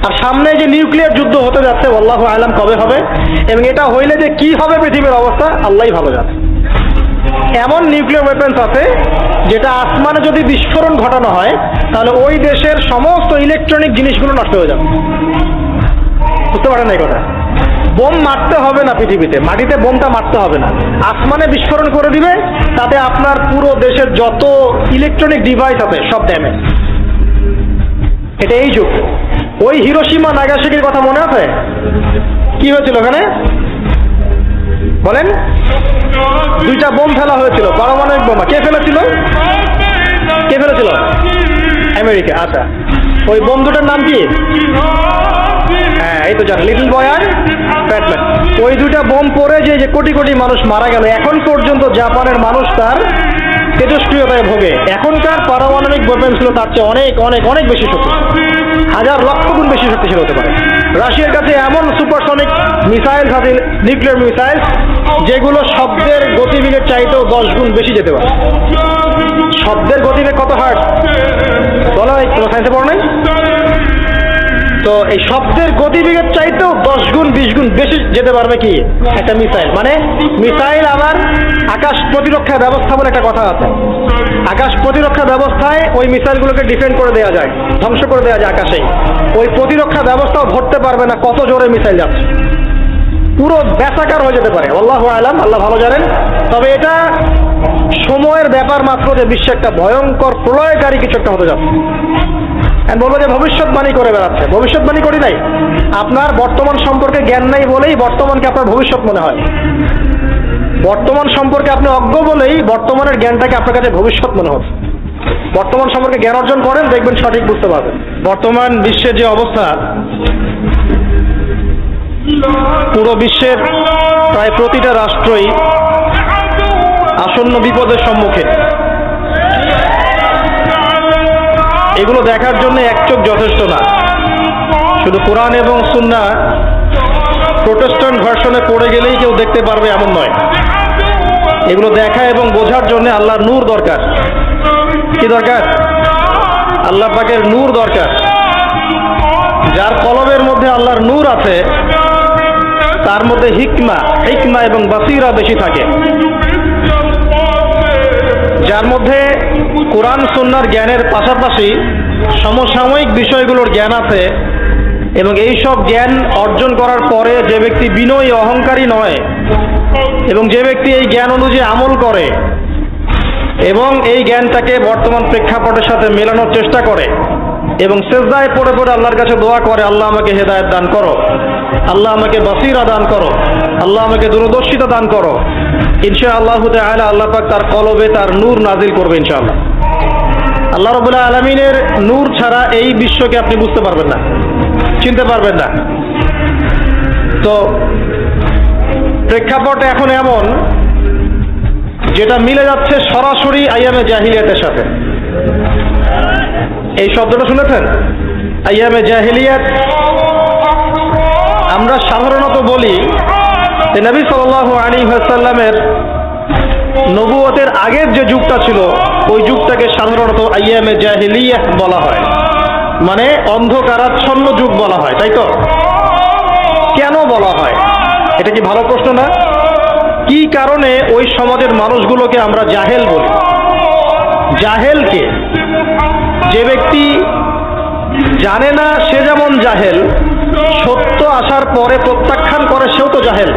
আর সামনে যে নিউক্লিয়ার যুদ্ধ হতে যাচ্ছে আল্লাহু আলাম কবে হবে, এবং এটা হইলে যে কি হবে পৃথিবীর অবস্থা আল্লাহই ভালো জানে। এমন নিউক্লিয়ার ওয়েপন্স আছে যেটা আসমানে যদি বিস্ফোরণ ঘটানো হয় তাহলে ওই দেশের সমস্ত ইলেকট্রনিক জিনিসগুলো নষ্ট হয়ে যাবে। বুঝতে পারেন এই কথা? বোম মারতে হবে না পৃথিবীতে, মাটিতে বোমটা মারতে হবে না, আসমানে বিস্ফোরণ করে দিবে, তাতে আপনার পুরো দেশের যত ইলেকট্রনিক ডিভাইস আছে সব ড্যামেজ। এটা এই যুগ। ওই হিরোশিমা নাগাসাকির কথা মনে আছে? কি হয়েছিল ওখানে বলেন? দুইটা বোম ফেলা হয়েছিল, পারমাণবিক বোমা। কে ফেলেছিল? কে ফেলেছিল? আমেরিকা। আচ্ছা, ওই বোম দুটার নাম কি? হ্যাঁ, এই তো জানেন, লিটল বয় আর ফ্যাট ম্যান। ওই দুইটা বোম পড়ে যে কোটি কোটি মানুষ মারা গেল, এখন পর্যন্ত জাপানের মানুষ তার তেজস্ক্রিয়তায় ভোগে। এখনকার পারমাণবিক ওয়েপন্স গুলো তার চেয়ে অনেক অনেক অনেক বেশি শক্তি, হাজার লক্ষ গুণ বেশি শক্তিশালী হতে পারে। রাশিয়ার কাছে এমন সুপারসনিক মিসাইল আছে, নিউক্লিয়ার মিসাইল, যেগুলো শব্দের গতিবেগের চাইতেও 10 গুণ বেশি যেতে পারে। শব্দের গতিবেগ কত হার্ট বলো? কোনো সাইন্সে পড়ো নাই তো? এই শব্দের গতিবেগের চাইতেও 10 গুণ 20 গুণ বেশি যেতে পারবে কি একটা মিসাইল। মানে মিসাইল আবার আকাশ প্রতিরক্ষা ব্যবস্থা বলে একটা কথা আছে। আকাশ প্রতিরক্ষা ব্যবস্থায় ওই মিসাইলগুলোকে ডিফেন্ড করে দেওয়া যায়, ধ্বংস করে দেওয়া যায় আকাশেই। ওই প্রতিরক্ষা ব্যবস্থাও ধরতে পারবে না কত জোরে মিসাইল যাচ্ছে, পুরো ব্যাসাকার হয়ে যেতে পারে। আল্লাহু আলাম, আল্লাহ ভালো জানেন। তবে এটা সময়ের ব্যাপার মাত্র যে বিশ্বে একটা ভয়ঙ্কর প্রলয়কারী কিছু একটা হতে যাচ্ছে। বলবো যে ভবিষ্যৎবাণী করে বেড়াচ্ছে। ভবিষ্যৎবাণী করি নাই, আপনার বর্তমান সম্পর্কে জ্ঞান নাই বলেই বর্তমানকে আপনার ভবিষ্যৎ মনে হয়। বর্তমান সম্পর্কে আপনি অজ্ঞ বলেই বর্তমানের জ্ঞানটাকে আপনার কাছে ভবিষ্যৎ মনে হচ্ছে। বর্তমান সম্পর্কে জ্ঞান অর্জন করেন, দেখবেন সঠিক বুঝতে পারবেন। বর্তমান বিশ্বের যে অবস্থা, পুরো বিশ্বের প্রায় প্রতিটা রাষ্ট্রই আসন্ন বিপদের সম্মুখীন। এগুলো দেখার জন্য এক চোখ যথেষ্ট না। শুধু কোরআন এবং সুন্নাহ প্রোটেস্ট্যান্ট ভার্সনে পড়ে গেলেই কেউ দেখতে পারবে এমন নয়। এগুলো দেখা এবং বোঝার জন্য আল্লাহর নূর দরকার। কি দরকার? আল্লাহ পাকের নূর দরকার। যার কলবের মধ্যে আল্লাহর নূর আছে তার মধ্যে হিকমা এবং বাসীরা বেশি থাকে। যার মধ্যে কোরআন সুন্নাহর জ্ঞানের পাশাপাশি সমসাময়িক বিষয়গুলোর জ্ঞান আছে, এবং এই সব জ্ঞান অর্জন করার পরে যে ব্যক্তি বিনয়ী অহংকারী নয়, এবং যে ব্যক্তি এই জ্ঞান অনুযায়ী আমল করে এবং এই জ্ঞানটাকে বর্তমান প্রেক্ষাপটের সাথে মেলানোর চেষ্টা করে এবং সিজদায় পড়ে পড়ে আল্লাহর কাছে দোয়া করে, আল্লাহ আমাকে হেদায়েত দান করো, আল্লাহ আমাকে বাসীরা দান করো, আল্লাহ আমাকে দূরদর্শিতা দান করো, ইনশাআল্লাহ তাআলা আল্লাহ পাক তার কলবে তার নূর নাজিল করবে ইনশাআল্লাহ। আল্লাহ রাব্বুল আলামিনের নূর ছাড়া এই বিশ্বকে আপনি বুঝতে পারবেন না, চিনতে পারবেন না। তো প্রেক্ষাপট এখন এমন যেটা মিলে যাচ্ছে সরাসরি আইয়ামে জাহিলিয়াতের সাথে। এই শব্দটা শুনেছেন? আইয়ামে জাহিলিয়াত আমরা সাধারণত বলি যে নবী সাল্লাল্লাহু আলাইহি ওয়াসাল্লামের নবুয়তের আগের যে যুগটা ছিল ওই যুগটাকে সাধারণত আইয়ামে জাহিলিয়াহ বলা হয়, মানে অন্ধকারাচ্ছন্ন যুগ বলা হয়, তাই তো? কেন বলা হয়? এটা কি ভালো প্রশ্ন না? কি কারণে ওই সমাজের মানুষগুলোকে আমরা জাহেল বলি? জাহেলকে, যে ব্যক্তি জানে না সে যেমন জাহেল, সত্য আসার পরে প্রত্যাখ্যান করে সেও তো জাহেল।